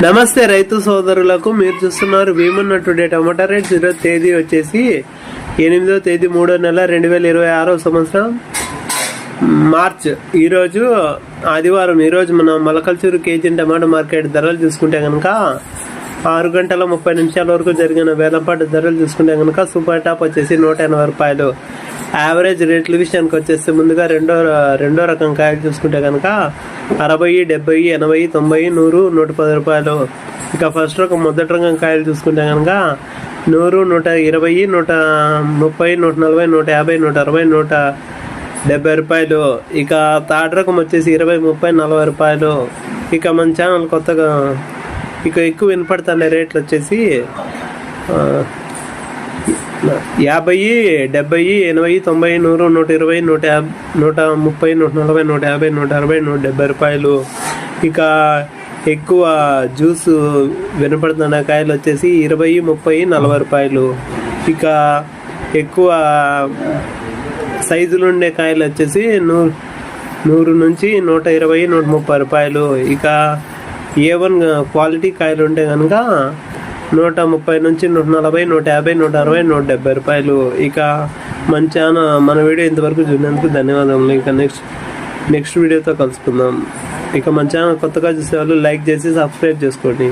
నమస్తే రైతు సోదరులకు, మీరు చూస్తున్నారు భీమన్న టుడే. టమాటా రేట్స్ ఈరోజు తేదీ వచ్చేసి 8వ తేదీ 3వ నెల 2026 సంవత్సరం మార్చ్. ఈరోజు ఆదివారం. ఈరోజు మనం మొలకల్చూరు కేజీ టమాటా మార్కెట్ ధరలు చూసుకుంటే కనుక 6 గంటల 30 నిమిషాల వరకు జరిగిన వేలంపాటు ధరలు చూసుకుంటే కనుక సూపర్ టాప్ వచ్చేసి 180 రూపాయలు. యావరేజ్ రేట్ల విషయానికి వచ్చేస్తే ముందుగా రెండో రకం కాయలు చూసుకుంటే కనుక 60, 70, 80, 90, 100, 110 రూపాయలు. ఇక ఫస్ట్ రకం మొదటి రకం కాయలు చూసుకుంటే కనుక 100, 120, 130, 140, 150, 160, 170 రూపాయలు. ఇక థర్డ్ రకం వచ్చేసి 20, 30, 40 రూపాయలు. ఇక మన ఛానల్ కొత్తగా ఎక్కువ వినపడుతున్న రేట్లు వచ్చేసి 50, 70, 80, 90, 100, 120, 130, 140, 150, 160, 170 రూపాయలు. ఇక ఎక్కువ జ్యూస్ వినపడుతున్న కాయలు వచ్చేసి 20, 30, 40 రూపాయలు. ఇక ఎక్కువ సైజులు ఉండే కాయలు వచ్చేసి 100 నుంచి 120, 130 రూపాయలు. ఇక A1 క్వాలిటీ కాయలు ఉంటే కనుక 130 నుంచి 140, 150, 160, 170 రూపాయలు. ఇక మన వీడియో ఇంతవరకు చూసినందుకు ధన్యవాదములు. ఇక నెక్స్ట్ వీడియోతో కలుసుకుందాం. ఇక మన ఛానల్ కొత్తగా చూసేవాళ్ళు లైక్ చేసి సబ్స్క్రైబ్ చేసుకోండి.